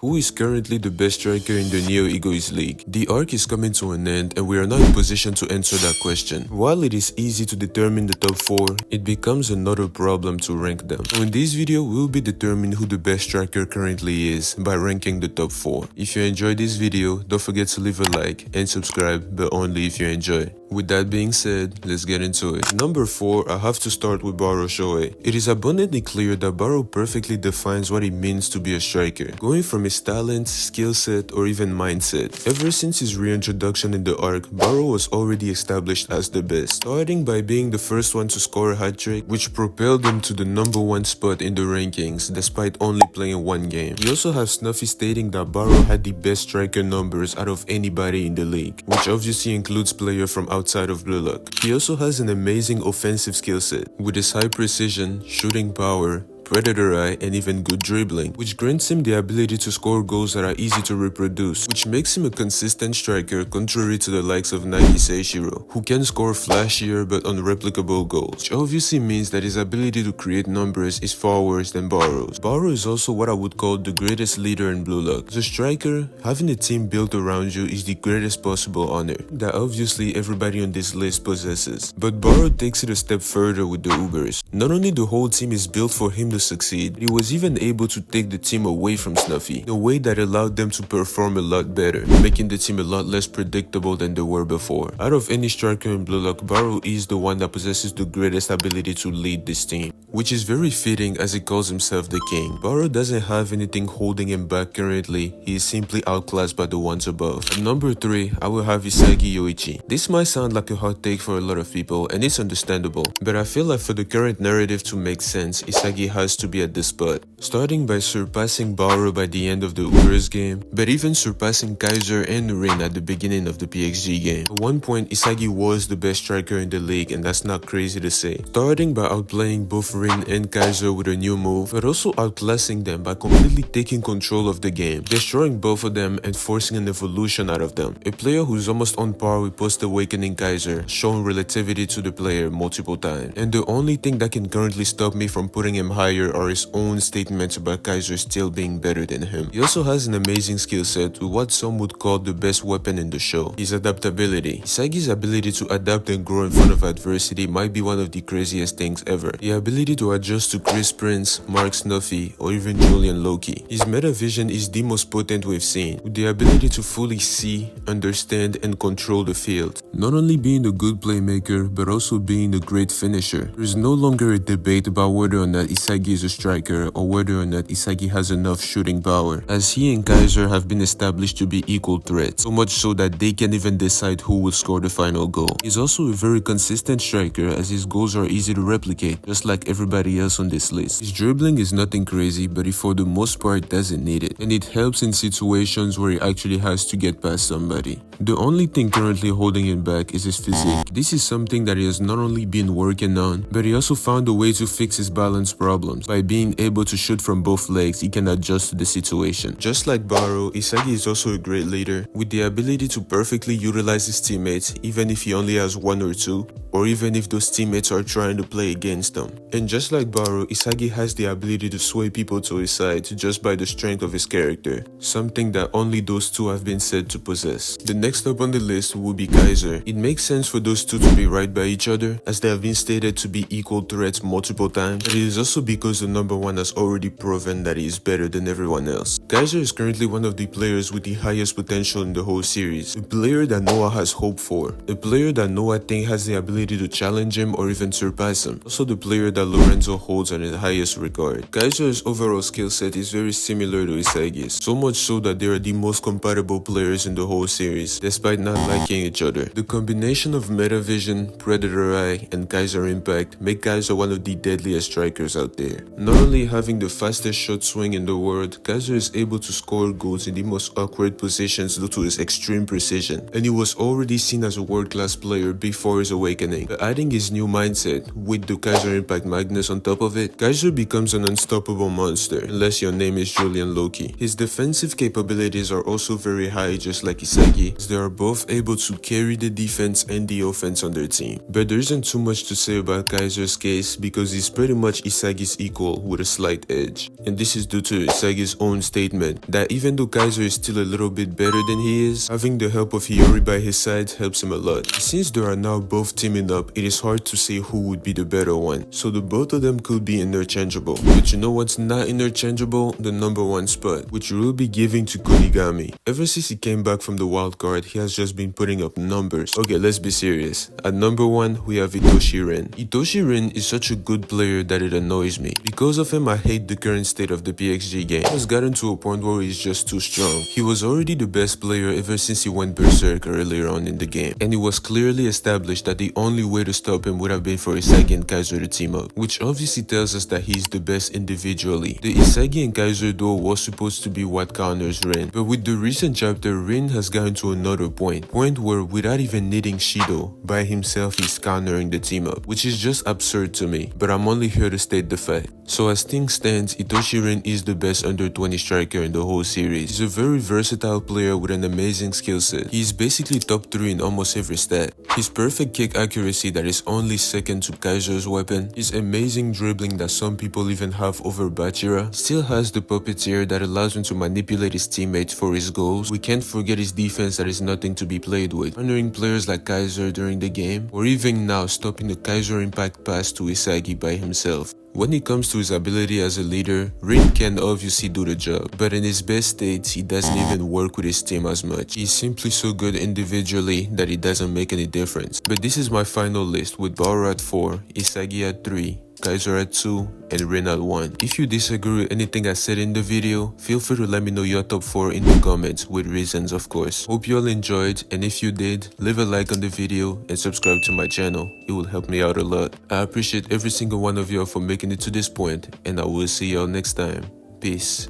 Who is currently the best striker in the Neo Egoist League? The arc is coming to an end and we are not in position to answer that question. While it is easy to determine the top 4, it becomes another problem to rank them. So in this video, we'll be determining who the best striker currently is by ranking the top 4. If you enjoyed this video, don't forget to leave a like and subscribe, but only if you enjoy. With that being said, let's get into it. Number 4, I have to start with barou shoei. It is abundantly clear that barou perfectly defines what it means to be a striker, going from his talent, skill set, or even mindset. Ever since his reintroduction in the arc, barou was already established as the best, starting by being the first one to score a hat-trick, which propelled him to the #1 spot in the rankings despite only playing one game. We also have Snuffy stating that barou had the best striker numbers out of anybody in the league, which obviously includes players from outside of Blue Lock. He also has an amazing offensive skill set, with his high precision, shooting power, predator eye, and even good dribbling, which grants him the ability to score goals that are easy to reproduce, which makes him a consistent striker contrary to the likes of Nike Seishiro, who can score flashier but unreplicable goals, which obviously means that his ability to create numbers is far worse than barou's. Barou is also what I would call the greatest leader in Blue Lock. As a striker, having a team built around you is the greatest possible honor that obviously everybody on this list possesses. But barou takes it a step further with the Ubers. Not only the whole team is built for him to succeed, he was even able to take the team away from Snuffy in a way that allowed them to perform a lot better, making the team a lot less predictable than they were before. Out of any striker in Blue Lock, barou is the one that possesses the greatest ability to lead this team, which is very fitting as he calls himself the king. Barou doesn't have anything holding him back currently, he is simply outclassed by the ones above. At number 3, I will have Isagi yoichi. This might sound like a hot take for a lot of people, and it's understandable, but I feel like for the current narrative to make sense, Isagi has to be at this spot, starting by surpassing barou by the end of the Ubers game, but even surpassing Kaiser and Rin at the beginning of the PXG game. At one point, Isagi was the best striker in the league, and that's not crazy to say, starting by outplaying both Rin and Kaiser with a new move, but also outclassing them by completely taking control of the game, destroying both of them and forcing an evolution out of them. A player who's almost on par with post-awakening Kaiser, showing relativity to the player multiple times, and the only thing that can currently stop me from putting him higher are his own statements about Kaiser still being better than him. He also has an amazing skill set with what some would call the best weapon in the show, his adaptability. Isagi's ability to adapt and grow in front of adversity might be one of the craziest things ever. The ability to adjust to Chris Prince, Mark Snuffy, or even Julian Loki. His meta vision is the most potent we've seen, with the ability to fully see, understand, and control the field. Not only being a good playmaker, but also being a great finisher. There is no longer a debate about whether or not Isagi is a striker or whether or not Isagi has enough shooting power, as he and Kaiser have been established to be equal threats, so much so that they can even decide who will score the final goal. He's also a very consistent striker, as his goals are easy to replicate, just like everybody else on this list. His dribbling is nothing crazy, but he for the most part doesn't need it, and it helps in situations where he actually has to get past somebody. The only thing currently holding him back is his physique. This is something that he has not only been working on, but he also found a way to fix his balance problems. By being able to shoot from both legs, he can adjust to the situation. Just like barou, Isagi is also a great leader, with the ability to perfectly utilize his teammates, even if he only has 1 or 2, or even if those teammates are trying to play against him. And just like barou, Isagi has the ability to sway people to his side just by the strength of his character, something that only those two have been said to possess. The next up on the list will be Kaiser. It makes sense for those two to be right by each other, as they have been stated to be equal threats multiple times, but it is also because the #1 has already proven that he is better than everyone else. Kaiser is currently one of the players with the highest potential in the whole series, a player that Noah has hope for, a player that Noah thinks has the ability to challenge him or even surpass him, also the player that Lorenzo holds in the highest regard. Kaiser's overall skill set is very similar to Isagi's, so much so that they are the most compatible players in the whole series, despite not liking each other. The combination of meta vision, predator eye, and Kaiser impact make Kaiser one of the deadliest strikers out there. Not only having the fastest shot swing in the world, Kaiser is able to score goals in the most awkward positions due to his extreme precision, and he was already seen as a world-class player before his awakening. beginning. But adding his new mindset with the Kaiser Impact Magnus on top of it, Kaiser becomes an unstoppable monster, unless your name is Julian Loki. His defensive capabilities are also very high, just like Isagi, as they are both able to carry the defense and the offense on their team. But there isn't too much to say about Kaiser's case because he's pretty much Isagi's equal with a slight edge. And this is due to Isagi's own statement that even though Kaiser is still a little bit better than he is, having the help of Hiyori by his side helps him a lot. Since they are now both teaming up, it is hard to say who would be the better one, so the both of them could be interchangeable. But you know what's not interchangeable? The number one spot, which we will be giving to Kunigami. Ever since he came back from the wild card, he has just been putting up numbers. Okay, let's be serious. At number one, we have Itoshi Ren. Itoshi Ren is such a good player that it annoys me. Because of him, I hate the current state of the PXG game. He has gotten to a point where he's just too strong. He was already the best player ever since he went berserk earlier on in the game, and it was clearly established that the only way to stop him would have been for Isagi and Kaiser to team up, which obviously tells us that he's the best individually. The Isagi and Kaiser duo was supposed to be what counters Ren, but with the recent chapter, Ren has gotten to another point where without even needing Shido, by himself he's countering the team up, which is just absurd to me, but I'm only here to state the fact. So as things stands, Itoshi Ren is the best under 20 striker in the whole series. He's a very versatile player with an amazing skill set. He's basically top 3 in almost every stat. His perfect kick accuracy that is only second to Kaiser's weapon, his amazing dribbling that some people even have over Bachira, still has the puppeteer that allows him to manipulate his teammates for his goals. We can't forget his defense that is nothing to be played with, honoring players like Kaiser during the game, or even now stopping the Kaiser Impact pass to Isagi by himself. When it comes to his ability as a leader, Rin can obviously do the job, but in his best states, he doesn't even work with his team as much. He's simply so good individually that it doesn't make any difference. But this is my final list with Barou at 4, Isagi at 3, Kaiser at 2, and Rin at 1. If you disagree with anything I said in the video, feel free to let me know your top 4 in the comments, with reasons of course. Hope you all enjoyed, and if you did, leave a like on the video and subscribe to my channel. It will help me out a lot. I appreciate every single one of y'all for making it to this point, and I will see y'all next time. Peace.